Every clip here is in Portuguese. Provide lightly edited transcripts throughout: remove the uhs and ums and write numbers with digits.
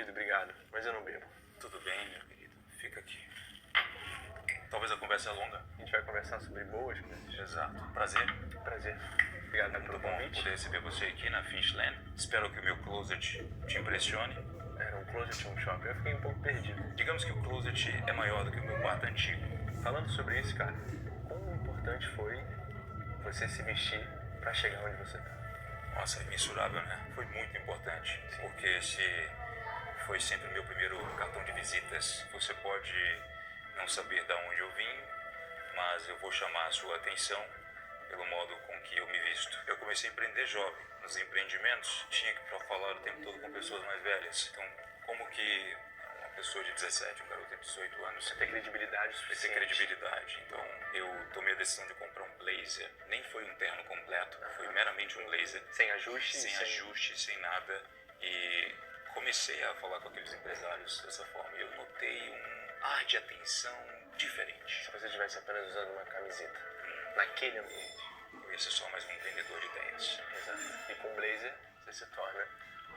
querido, obrigado. Mas eu não bebo. Tudo bem, meu querido. Fica aqui. Talvez a conversa é longa. A gente vai conversar sobre boas coisas. Exato. Prazer. Prazer. Obrigado Muito pelo bom convite. poder receber você aqui na Finchland. Espero que o meu closet te impressione. Era um closet, um shopping. Eu fiquei um pouco perdido. Digamos que o closet é maior do que o meu quarto antigo. Falando sobre isso, cara, quão importante foi você se vestir pra chegar onde você tá? Nossa, é imensurável, né? Foi muito importante. Porque esse foi sempre o meu primeiro cartão de visitas. Você pode não saber de onde eu vim, mas eu vou chamar a sua atenção pelo modo com que eu me visto. Eu comecei a empreender jovem. Nos empreendimentos, tinha que falar o tempo todo com pessoas mais velhas. Então, como que uma pessoa de 17, um garoto de 18 anos, Você tem credibilidade ter suficiente. credibilidade? Então, eu tomei a decisão de comprar um blazer. Nem foi um terno completo, foi meramente um blazer. Sem ajuste? Sem ajuste, sem nada. E comecei a falar com aqueles empresários dessa forma. E eu notei um ar de atenção diferente. Se você estivesse apenas usando uma camiseta. Naquele ambiente. Eu ia ser só mais um vendedor de ideias. Exato. E com blazer, você se torna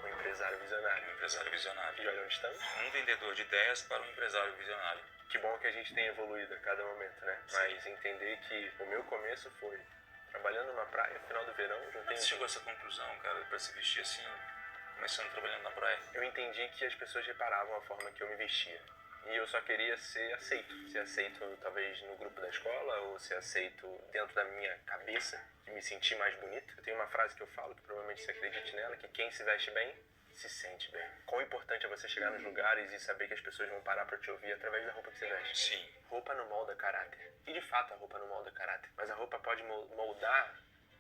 um empresário visionário. Um empresário visionário. E olha onde estamos. Um vendedor de ideias para um empresário visionário. Que bom que a gente tem evoluído a cada momento, né? Sim. Mas entender que o meu começo foi trabalhando numa praia, final do verão, juntei Você chegou a essa conclusão, cara, para se vestir assim, começando trabalhando na praia? Eu entendi que as pessoas reparavam a forma que eu me vestia. E eu só queria ser aceito. Ser aceito talvez no grupo da escola ou ser aceito dentro da minha cabeça, de me sentir mais bonito. Eu tenho uma frase que eu falo, que provavelmente você acredite nela, que quem se veste bem, se sente bem. Quão importante é você chegar nos lugares e saber que as pessoas vão parar pra te ouvir através da roupa que você veste. Sim. Roupa não molda caráter. E de fato a roupa não molda caráter. Mas a roupa pode moldar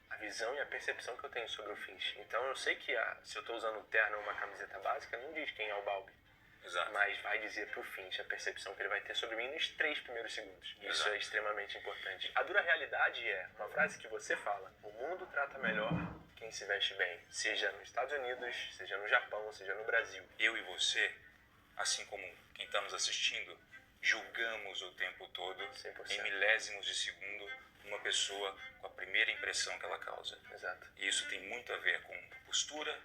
a visão e a percepção que eu tenho sobre o Finch. Então eu sei que se eu tô usando um terno ou uma camiseta básica, não diz quem é o Balbi. Exato. Mas vai dizer pro Finch a percepção que ele vai ter sobre mim nos 3 primeiros segundos. Isso Exato. é extremamente importante. A dura realidade é uma frase que você fala: o mundo trata melhor quem se veste bem. Seja nos Estados Unidos, seja no Japão, seja no Brasil. Eu e você, assim como quem está nos assistindo, julgamos o tempo todo, 100%. em milésimos de segundo, uma pessoa com a primeira impressão que ela causa. Exato. E isso tem muito a ver com postura,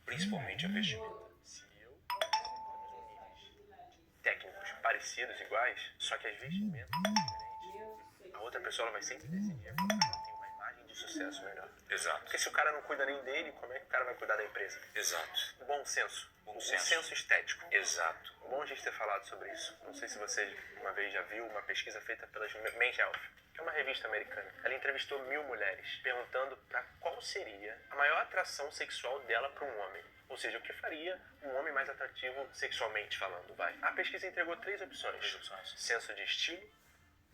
principalmente a vestimenta. Se eu níveis técnicos parecidos, iguais, só que as vestimentas são diferentes, a outra pessoa ela vai sempre decidir porque ela tem uma imagem de sucesso melhor. Exato. Porque se o cara não cuida nem dele, como é que o cara vai cuidar da empresa? Exato. O bom senso. Bom O senso. senso estético. Exato. É bom a gente ter falado sobre isso. Não sei se você uma vez já viu uma pesquisa feita pela Men's Health, que é uma revista americana. Ela entrevistou 1000 mulheres, perguntando para qual seria a maior atração sexual dela para um homem. Ou seja, o que faria um homem mais atrativo sexualmente falando, vai. A pesquisa entregou 3 opções. 3 opções. Senso de estilo,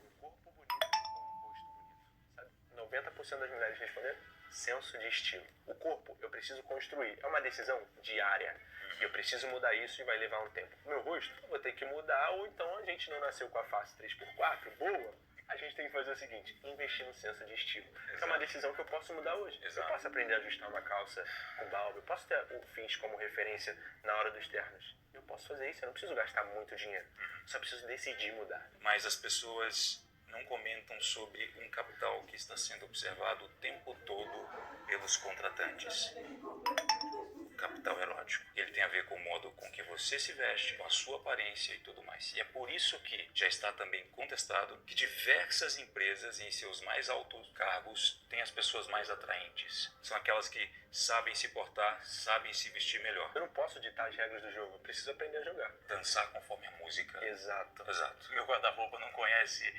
um corpo bonito ou um rosto bonito. Sabe? 90% das mulheres responderam senso de estilo. O corpo eu preciso construir. É uma decisão diária. E eu preciso mudar isso e vai levar um tempo. O meu rosto, eu vou ter que mudar, ou então a gente não nasceu com a face 3x4, boa. A gente tem que fazer o seguinte, investir no senso de estilo. Que é uma decisão que eu posso mudar hoje. Exato. Eu posso aprender a ajustar uma calça com balbo, eu posso ter o Finch como referência na hora dos ternos. Eu posso fazer isso, eu não preciso gastar muito dinheiro. Eu só preciso decidir mudar. Mas as pessoas não comentam sobre um capital que está sendo observado o tempo todo pelos contratantes. Capital erótico. Ele tem a ver com o modo com que você se veste, com a sua aparência e tudo mais. E é por isso que já está também contestado que diversas empresas em seus mais altos cargos têm as pessoas mais atraentes. São aquelas que sabem se portar, sabem se vestir melhor. Eu não posso ditar as regras do jogo, eu preciso aprender a jogar. Dançar conforme a música. Exato. Exato. Meu guarda-roupa não conhece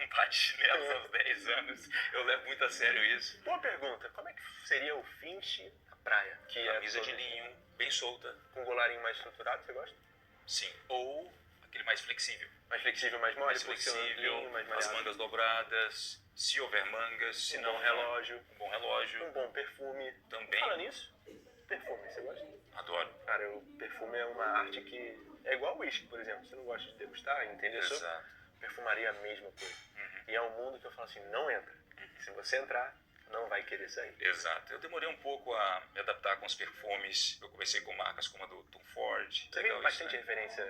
um par de chinelos aos 10 anos. Eu levo muito a sério isso. Boa pergunta, como é que seria o Finch na praia? Que Camisa é de linho, bem solta. com um colarinho mais estruturado, você gosta? Sim. Ou aquele mais flexível. Mais flexível, mais mole, Mais por ser um flexível, linho, mais as maleável. mangas dobradas, se houver mangas, se Um não bom relógio. um bom relógio. Um bom perfume. Também. Fala nisso, perfume, você gosta? Adoro. Cara, o perfume é uma arte que é igual o uísque, por exemplo. Você não gosta de degustar, entendeu? Exato. Perfumaria é a mesma coisa. E é um mundo que eu falo assim, não entra. Se você entrar, não vai querer sair. Exato. Eu demorei um pouco a me adaptar com os perfumes. Eu comecei com marcas como a do Tom Ford. Você Legal vê isso, bastante né? referência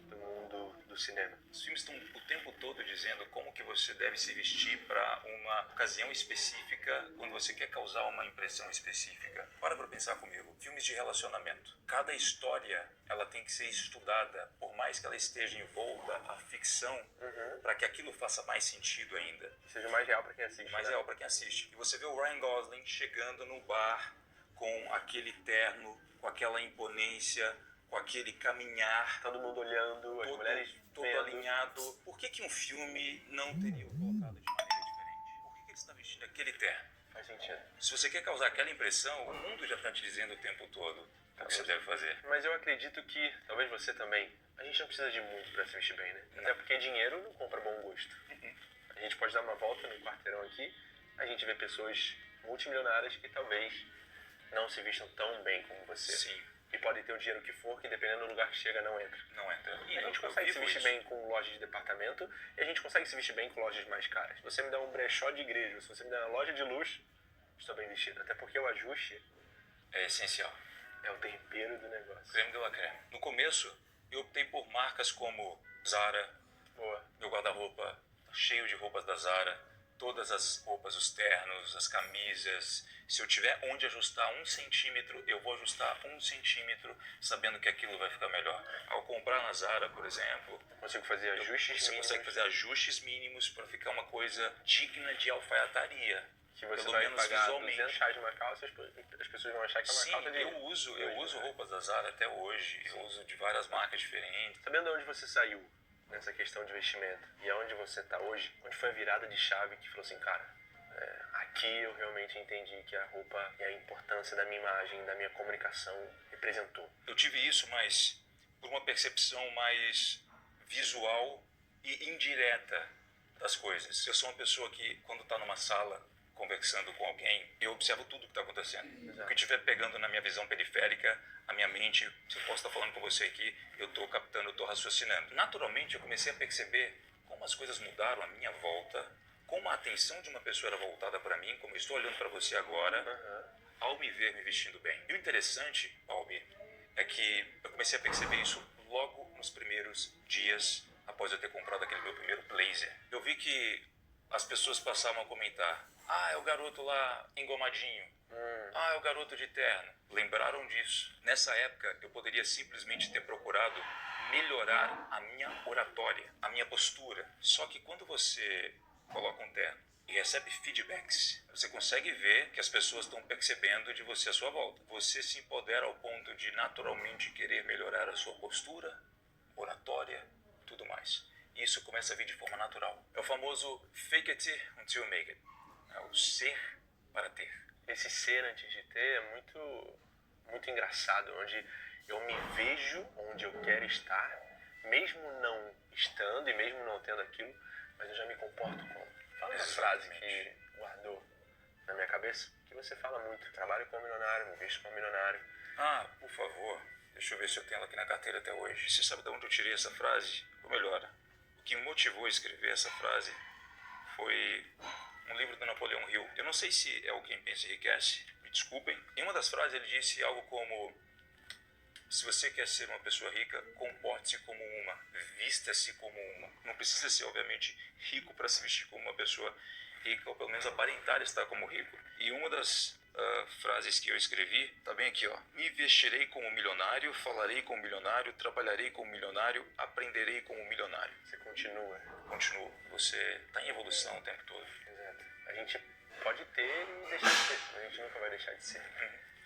do mundo do cinema. Os filmes estão o tempo todo dizendo como que você deve se vestir para uma ocasião específica, quando você quer causar uma impressão específica. Para pensar comigo. Filmes de relacionamento. Cada história, ela tem que ser estudada, por mais que ela esteja envolta à ficção, para que aquilo faça mais sentido ainda. Seja mais real para quem assiste. Mais real para quem assiste. E você vê o Ryan Gosling chegando no bar com aquele terno, com aquela imponência, com aquele caminhar. Todo mundo olhando, as mulheres todo alinhado. Por que um filme não teria colocado de maneira diferente? Por que ele está vestindo aquele terno? Faz sentido. Se você quer causar aquela impressão, o mundo já está te dizendo o tempo todo o que você deve fazer. Mas eu acredito que, talvez você também, a gente não precisa de muito para se vestir bem, né? Até porque dinheiro não compra bom gosto. A gente pode dar uma volta no quarteirão aqui, a gente vê pessoas multimilionárias que talvez não se vistam tão bem como você. Sim. E podem ter o dinheiro que for, que dependendo do lugar que chega, não entra. Não entra. E A gente consegue se vestir bem com lojas de departamento e a gente consegue se vestir bem com lojas mais caras. Se você me der um brechó de igreja, se você me der uma loja de luxo, estou bem vestido. Até porque o ajuste é essencial. É o tempero do negócio. Creme de la creme. No começo, eu optei por marcas como Zara. Boa. Meu guarda-roupa cheio de roupas da Zara. Todas as roupas, os ternos, as camisas. Se eu tiver onde ajustar 1 centímetro, eu vou ajustar 1 centímetro, sabendo que aquilo vai ficar melhor. Ao comprar na Zara, por exemplo, eu consigo fazer ajustes você mínimos. consegue fazer ajustes mínimos para ficar uma coisa digna de alfaiataria. Que você pelo vai menos pagar visualmente. R$200 numa calça, as pessoas vão achar que é uma Sim, calça de... eu uso roupas da Zara até hoje. Eu uso de várias marcas diferentes. Sabendo de onde você saiu nessa questão de vestimento e aonde você está hoje, onde foi a virada de chave que falou assim, cara, aqui eu realmente entendi que a roupa e a importância da minha imagem, da minha comunicação representou. Eu tive isso, mas por uma percepção mais visual e indireta das coisas. Eu sou uma pessoa que, quando está numa sala conversando com alguém, eu observo tudo que está acontecendo. Exato. O que estiver pegando na minha visão periférica, a minha mente, se eu posso estar falando com você aqui, eu estou captando, eu estou raciocinando. Naturalmente, eu comecei a perceber como as coisas mudaram à minha volta, como a atenção de uma pessoa era voltada para mim, como eu estou olhando para você agora, ao me ver me vestindo bem. E o interessante, Balbi, é que eu comecei a perceber isso logo nos primeiros dias após eu ter comprado aquele meu primeiro blazer. Eu vi que as pessoas passavam a comentar: ah, é o garoto lá engomadinho. Ah, é o garoto de terno. Lembraram disso. Nessa época, eu poderia simplesmente ter procurado melhorar a minha oratória, a minha postura. Só que quando você coloca um terno e recebe feedbacks, você consegue ver que as pessoas estão percebendo de você à sua volta. Você se empodera ao ponto de naturalmente querer melhorar a sua postura, oratória, tudo mais. E isso começa a vir de forma natural. É o famoso fake it until you make it. É o ser para ter. Esse ser antes de ter é muito engraçado, onde eu me vejo onde eu quero estar, mesmo não estando e mesmo não tendo aquilo, mas eu já me comporto como. Fala uma frase que guardou na minha cabeça, que você fala muito. Trabalho como milionário, me visto como milionário. Ah, por favor, deixa eu ver se eu tenho ela aqui na carteira até hoje. Você sabe de onde eu tirei essa frase? Ou melhor, o que me motivou a escrever essa frase foi um livro do Napoleão Hill. Eu não sei se é o Quem Pensa Enriquece, me desculpem. Em uma das frases ele disse algo como: se você quer ser uma pessoa rica, comporte-se como uma, vista-se como uma. Não precisa ser, obviamente, rico para se vestir como uma pessoa rica, ou pelo menos aparentar estar como rico. E uma das frases que eu escrevi, tá bem aqui, ó. Me vestirei como milionário, falarei como milionário, trabalharei como milionário, aprenderei como milionário. Você continua. Continuo. Você está em evolução o tempo todo. Exato. A gente pode ter e deixar de ter, mas a gente nunca vai deixar de ser.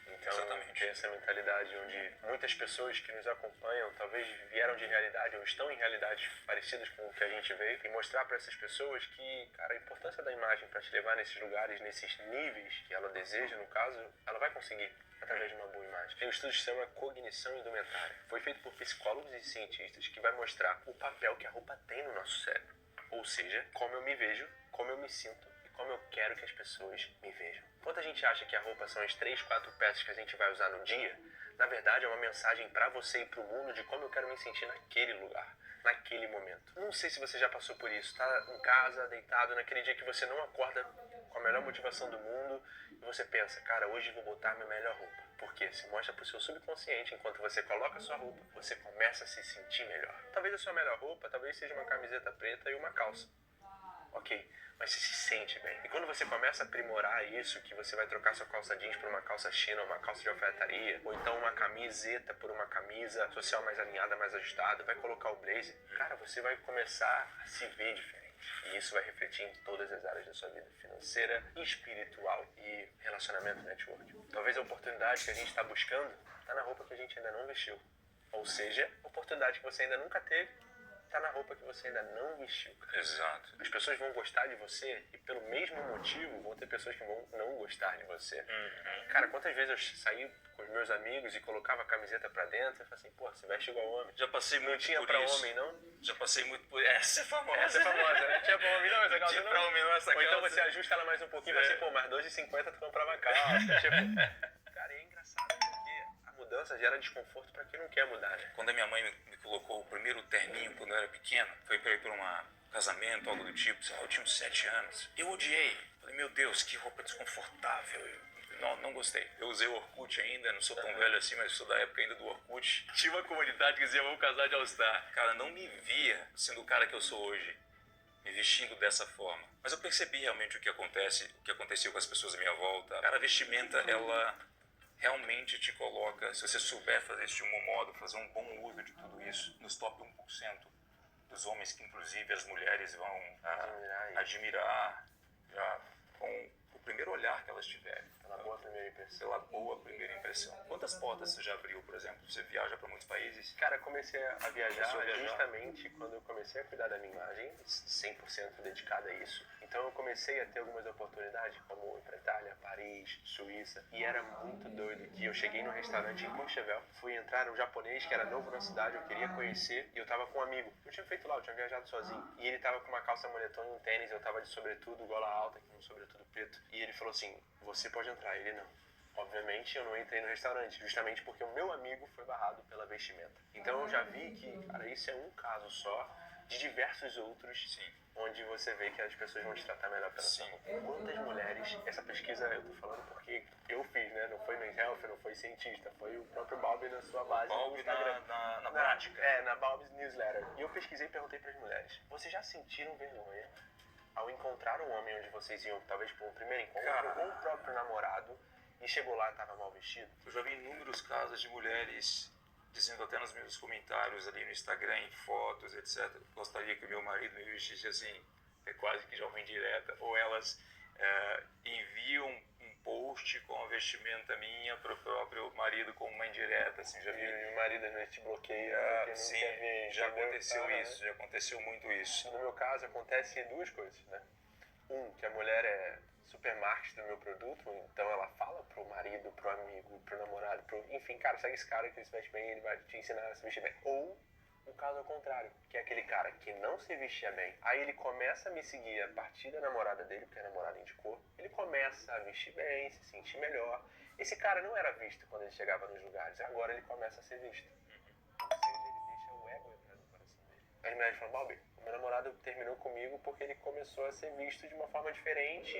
Então, Exatamente. tem essa mentalidade onde muitas pessoas que nos acompanham talvez vieram de realidade ou estão em realidades parecidas com o que a gente veio, e mostrar para essas pessoas que, cara, a importância da imagem para te levar nesses lugares, nesses níveis que ela deseja, no caso, ela vai conseguir através de uma boa imagem. Tem um estudo que se chama Cognição Indumentária. Foi feito por psicólogos e cientistas que vai mostrar o papel que a roupa tem no nosso cérebro. Ou seja, como eu me vejo, como eu me sinto, como eu quero que as pessoas me vejam. Enquanto a gente acha que a roupa são as 3, 4 peças que a gente vai usar no dia, na verdade é uma mensagem para você e para o mundo de como eu quero me sentir naquele lugar, naquele momento. Não sei se você já passou por isso, tá em casa, deitado, naquele dia que você não acorda com a melhor motivação do mundo e você pensa, cara, hoje vou botar minha melhor roupa. Porque se mostra pro seu subconsciente, enquanto você coloca a sua roupa, você começa a se sentir melhor. Talvez a sua melhor roupa, talvez seja uma camiseta preta e uma calça. Ok, mas você se sente bem. E quando você começa a aprimorar isso, que você vai trocar sua calça jeans por uma calça china, uma calça de alfaiataria, ou então uma camiseta por uma camisa social mais alinhada, mais ajustada, vai colocar o blazer, cara, você vai começar a se ver diferente. E isso vai refletir em todas as áreas da sua vida, financeira, espiritual e relacionamento, network. Talvez a oportunidade que a gente está buscando está na roupa que a gente ainda não vestiu. Ou seja, a oportunidade que você ainda nunca teve tá na roupa que você ainda não vestiu, cara. Exato. As pessoas vão gostar de você e pelo mesmo motivo vão ter pessoas que vão não gostar de você. Cara, quantas vezes eu saí com os meus amigos e colocava a camiseta pra dentro e falava assim, pô, você veste igual homem. Já passei muito Não tinha por pra isso. homem, não? Já passei muito por... Essa é famosa. Essa é famosa, né? Tinha pra homem, não, essa calça Tinha não. pra homem, não, essa Ou então calça. você ajusta ela mais um pouquinho e fala assim, pô, mais R$2,50 tu comprava a calça. Tipo, cara, é engraçado porque a mudança gera desconforto pra quem não quer mudar, né? Quando a minha mãe me colocou o primeiro terninho quando eu era pequeno, foi pra ir pra um casamento, algo do tipo, sei lá, eu tinha uns 7 anos. Eu odiei. Falei, meu Deus, que roupa desconfortável. Não gostei. Eu usei o Orkut ainda, não sou tão velho assim, mas sou da época ainda do Orkut. Tinha uma comunidade que dizia, vamos casar de All-Star. Cara, não me via sendo o cara que eu sou hoje, me vestindo dessa forma. Mas eu percebi realmente o que aconteceu com as pessoas à minha volta. Cara, a vestimenta, ela realmente te coloca, se você souber fazer isso de um bom modo, fazer um bom uso de tudo isso, nos top 1% dos homens que inclusive as mulheres vão admirar já com o primeiro olhar que elas tiverem. Pela boa primeira impressão. Pela boa primeira impressão. Quantas portas você já abriu, por exemplo? Você viaja para muitos países? Cara, eu comecei a viajar Começou a viajar. justamente quando eu comecei a cuidar da minha imagem, 100% dedicada a isso. Então eu comecei a ter algumas oportunidades, como ir pra Itália, Paris, Suíça. E era muito doido que eu cheguei num restaurante em Courchevel, fui entrar um japonês que era novo na cidade, eu queria conhecer, e eu tava com um amigo. Eu tinha feito lá, eu tinha viajado sozinho. E ele tava com uma calça moletom e um tênis, eu tava de sobretudo, gola alta, com um sobretudo preto. E ele falou assim, você pode entrar, ele não. Obviamente eu não entrei no restaurante, justamente porque o meu amigo foi barrado pela vestimenta. Então eu já vi que, cara, isso é um caso só de diversos outros, Sim. onde você vê que as pessoas vão te tratar melhor pela sua roupa. Quantas mulheres, essa pesquisa eu tô falando porque eu fiz, né? Não foi no Health, não foi cientista, foi o próprio Balbi na sua base no Balbi Instagram. na prática. Na Balbi's Newsletter. E eu pesquisei e perguntei para as mulheres, vocês já sentiram vergonha ao encontrar um homem onde vocês iam, talvez por um primeiro encontro, Cara. ou o próprio namorado, e chegou lá e estava mal vestido? Eu já vi inúmeros casos de mulheres dizendo até nos meus comentários ali no Instagram, em fotos, etc. Gostaria que o meu marido me vestisse assim, é quase que já uma indireta. Ou elas enviam um post com a vestimenta minha para o próprio marido com uma indireta, assim, já vi. E o marido às vezes te bloqueia, porque não Sim, quer ver, já entendeu? aconteceu isso, já aconteceu muito isso. No meu caso, acontece duas coisas, né? Que a mulher é supermarket do meu produto, então ela fala pro marido, pro amigo, pro namorado, enfim, cara, segue esse cara que ele se veste bem, ele vai te ensinar a se vestir bem. Ou o caso ao contrário, que é aquele cara que não se vestia bem, aí ele começa a me seguir a partir da namorada dele, porque a namorada indicou, ele começa a vestir bem, se sentir melhor. Esse cara não era visto quando ele chegava nos lugares, agora ele começa a ser visto. Ou seja, ele deixa o ego entrar no coração dele. As mulheres falam, Balbi, o meu namorado terminou comigo porque ele começou a ser visto de uma forma diferente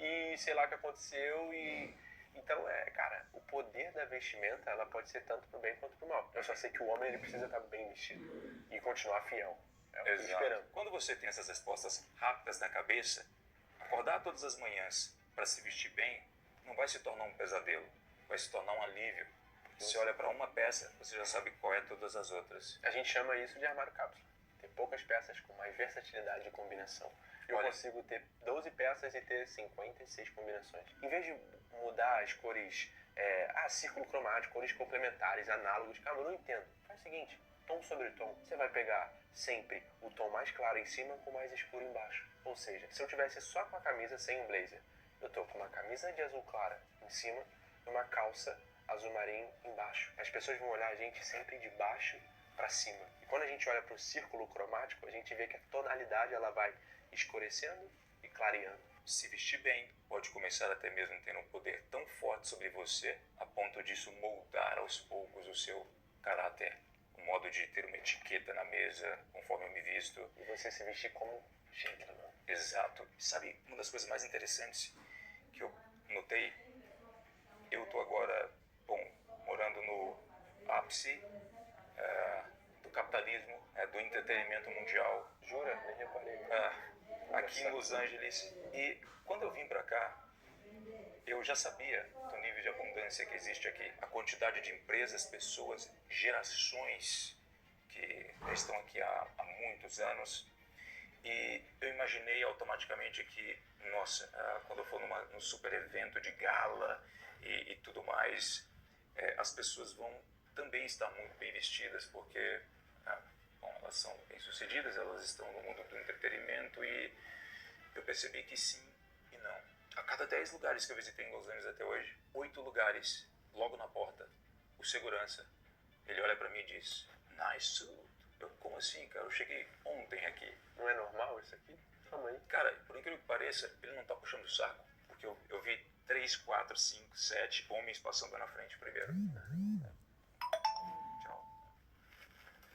e sei lá o que aconteceu e... Então, cara, o poder da vestimenta, ela pode ser tanto pro bem quanto pro mal. Eu só sei que o homem, ele precisa estar bem vestido e continuar fiel. É o que eu tô esperando. Quando você tem essas respostas rápidas na cabeça, acordar todas as manhãs para se vestir bem não vai se tornar um pesadelo, vai se tornar um alívio. Você olha para uma peça, você já sabe qual é todas as outras. A gente chama isso de armário cápsula. Tem poucas peças com mais versatilidade de combinação. Eu consigo ter 12 peças e ter 56 combinações. Em vez de mudar as cores, círculo cromático, cores complementares, análogos, cara, eu não entendo. Faz o seguinte, tom sobre tom. Você vai pegar sempre o tom mais claro em cima com o mais escuro embaixo. Ou seja, se eu tivesse só com a camisa sem um blazer, eu tô com uma camisa de azul clara em cima e uma calça azul marinho embaixo. As pessoas vão olhar a gente sempre de baixo para cima. E quando a gente olha para o círculo cromático, a gente vê que a tonalidade ela vai escurecendo e clareando. Se vestir bem pode começar até mesmo tendo um poder tão forte sobre você, a ponto disso moldar aos poucos o seu caráter, o modo de ter uma etiqueta na mesa, conforme eu me visto. E você se vestir como gentleman. Exato. Sabe, uma das coisas mais interessantes que eu notei, eu tô agora, morando no ápice do capitalismo, do entretenimento mundial. Jura? Nem reparei. Aqui em Los Angeles. E quando eu vim para cá, eu já sabia do nível de abundância que existe aqui. A quantidade de empresas, pessoas, gerações que estão aqui há muitos anos. E eu imaginei automaticamente que, nossa, quando eu for num super evento de gala e tudo mais, as pessoas vão também estar muito bem vestidas, porque bom, elas são bem-sucedidas, elas estão no mundo do entretenimento, e eu percebi que sim e não. A cada 10 lugares que eu visitei em Los Angeles até hoje, 8 lugares, logo na porta, o segurança, ele olha pra mim e diz, nice suit. Eu, como assim, cara? Eu cheguei ontem aqui. Não é normal isso aqui? Calma aí. Cara, por incrível que pareça, ele não tá puxando o saco, porque eu vi 3, 4, 5, 7 homens passando na frente primeiro. Tchau.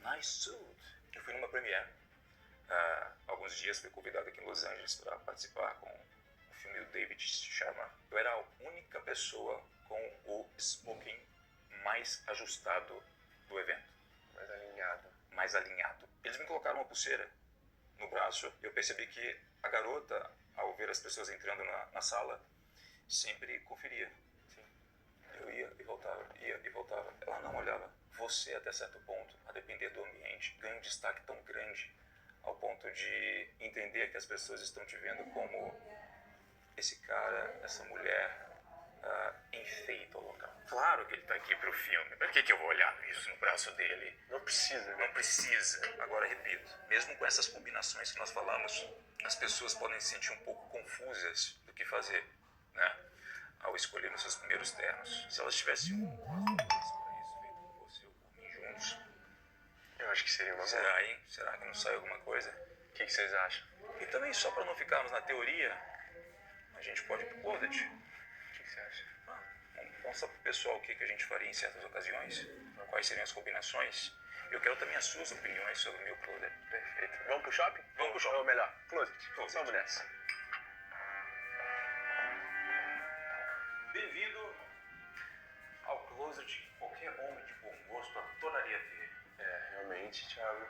Nice suit. Eu fui numa premiere. Alguns dias fui convidado aqui em Los Angeles para participar com o filme do David Sharma. Eu era a única pessoa com o smoking mais ajustado do evento. Mais alinhado. Eles me colocaram uma pulseira no braço e eu percebi que a garota, ao ver as pessoas entrando na sala, sempre conferia. Sim. Eu ia e voltava. Ela não olhava. Você, até certo ponto, a depender do ambiente, ganha um destaque tão grande ao ponto de entender que as pessoas estão te vendo como esse cara, essa mulher, enfeita o local. Claro que ele está aqui para o filme. Para que eu vou olhar isso no braço dele? Não precisa, né? Não precisa. Agora, repito, mesmo com essas combinações que nós falamos, as pessoas podem se sentir um pouco confusas do que fazer, né? Ao escolher os seus primeiros ternos. Se elas tivessem para isso, feito por você ou por mim juntos, Eu acho que seria uma boa. será, hein? Será que não sai alguma coisa? O que vocês acham? E também, só para não ficarmos na teoria, a gente pode ir pro closet. O que você acha? Vamos mostrar pro pessoal o que a gente faria em certas ocasiões, quais seriam as combinações. Eu quero também as suas opiniões sobre o meu closet. Perfeito. Vamos pro shopping? Vamos pro shopping. Ou melhor, closet. Closet. Vamos nessa. Bem-vindo ao closet que qualquer homem de bom gosto adoraria ver. Realmente, Thiago.